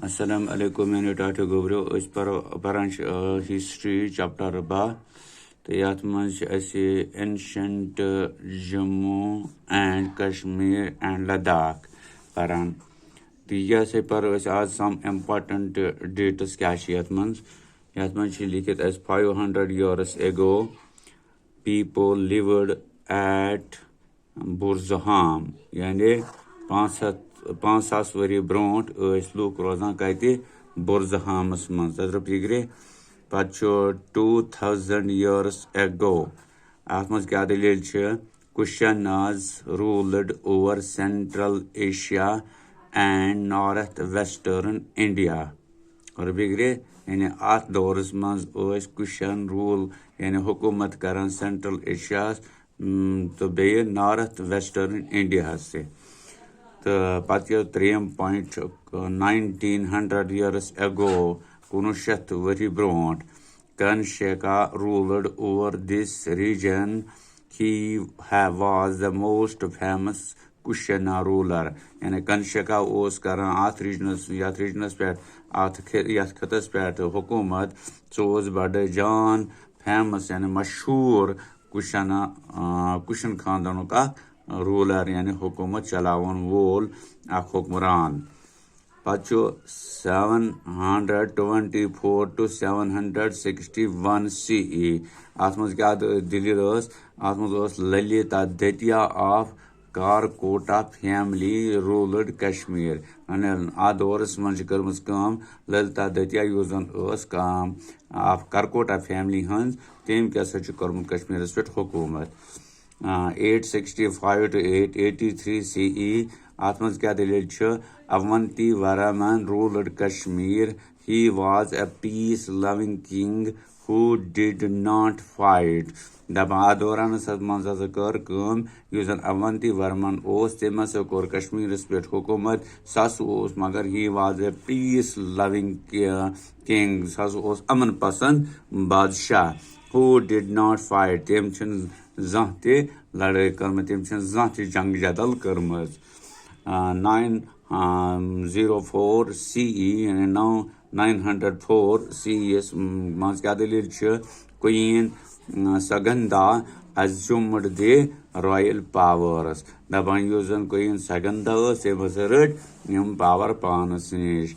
Assalamu alaikum मैंने टाटे गोबरो इस पर हिस्ट्री चैप्टर 12 तो यात मंज ऐसे ancient Jammu and Kashmir and Ladakh परान तो यह से पर आज सम इम्पोर्टेंट डेट्स क्या यात मंज लिखित as 500 years ago people lived at बुरजहाम यानी 500 वरी ब्रोट लूक रोजान कति बुरजहामस मज फिक्रे पे 2000 years ago अत मज क्या दलील Kushanas ruled over central Asia and north western India और फिक्रे यानी अत दौरस मज कुशन रूल यानी हुकूमत करान सेंट्रल एशिया तो बे नॉर्थ वेस्टर्न इंडिया से तो पे त्रेम पॉइंट 1900 years ago 1900 वरी ब्रोट Kanshaka ruled over this region. He was the most famous Kushana ruler. यानी Kanshaka ओस करान आथ रीजनस पे याथ खतस पे हुकूमत सोज बड़े जान फेमस यानी मशहूर कुशन खानदानों का रूलर यानी हुकूमत चलावन वोल हुक्मरान पचो 724 to 761 CE अत मज क्या दलील अत मज Lalita Datia of Karkota family ruled Kashmir अत दौरस मज कर्म ललिता दतिया ऑफ कारकोटा फैमिली हज तम क्या कर्मुत कश्मीरस पे हुकूमत 865 to 883 CE अत मज क्या दलील Avantivarman ruled Kashmir he was a peace loving king who did not fight दपा दौरान मज कर अवंती वर्मन तम कोर कश्मीरस पे हुकूमत सस मगर he was a peace loving king सस अमन पसंद बादशाह who did not fight तम जह ते लड़ाई कर्म तम जह ते जंग जदल कर्म 904 CE यानी 904 CE मज क्या दलील queen Sugandha assumed the royal powers दपान जन क्वीन सगंधा तम रट पावर पानस निश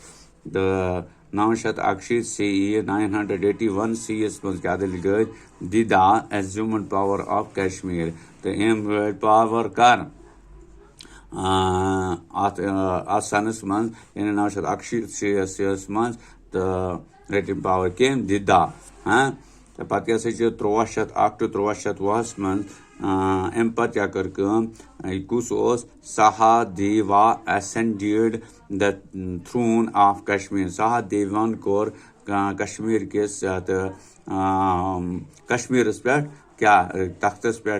981 CE 981 CS मज क्या दलील गई दिदा assumed power of Kashmir तो एम पावर कर अत सनस मज यानी 981 मज तो रटिन पावर कम दिदा हाँ तो पे 301 to 310 मज अम पे क्या कर कुस Sahadeva ascended the throne of Kashmir सहादेवन कोर कश्मीर किस कश्मीरस पे क्या तख्तस पे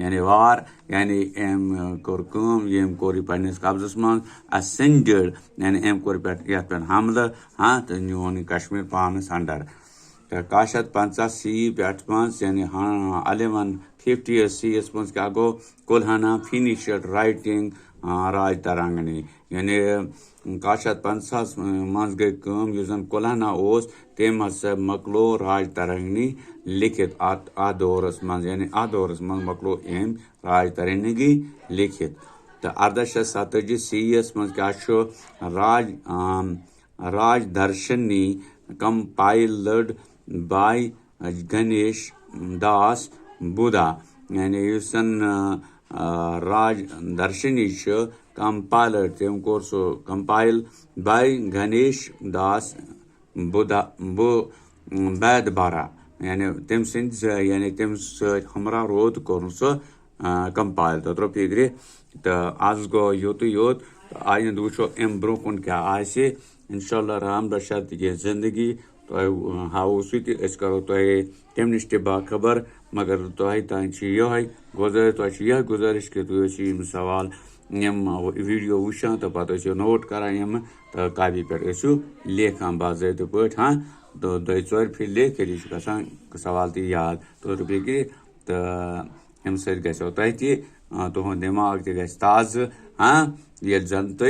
यानी वार यानी एम कोर यम कोर पन्नस कब्जस मज ascended यानी एम कोर पे हमला हाँ तो न्योन कश्मीर पानस अंडर तो 150 CE पे मज यानी 1150 CS मज क्या गो कुल्हाना फिनिशड राइटिंग राज तरंगनी यानी 150 मज गई जन कुल्हाना तम हसा मकलो राज तरंगनी लिखित आ दौरस मज यानी आ दौरस मज मकलो एम राज तरंगनी लिखित तो 1870 CE मज क्या Rajdarshini compiled by Ganesh Das Budha यानी राज दर्शनी कंपाइलर तम कोर सो compile by Ganesh Das Budha Badehra यानी तम सद यानी तम हमरा रोद कोर सो कंपाइल तो फिक्रे तो आज गो योत आइंद वो अम ब्रो कुन क्या इंशाल्लाह राम रशाद की जिंदगी तो हाव सह करो तम नश बाखबर मगर तह तान यह गुजारिश कि तुम सवाल वीडियो वुचान तो पे नोट करान तो कापी पे लेखान बाज़ाब्त पे हाँ तो 2-4 फिर लेख सवाल तो याद तो फिक्र तो अम सो तह तुहद दिमाग तह गژھِ ताज़ हाँ ये जन तुम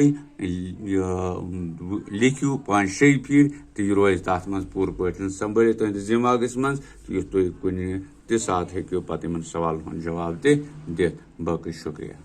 लिखियो 5-6 फिर तो यह रोज तथ मज पूर पे संभलित तुंदिस दिमागस मज युथ तुम कुन तह सात हेको पत इन सवाल जवाब दित बाकी शुक्रिया।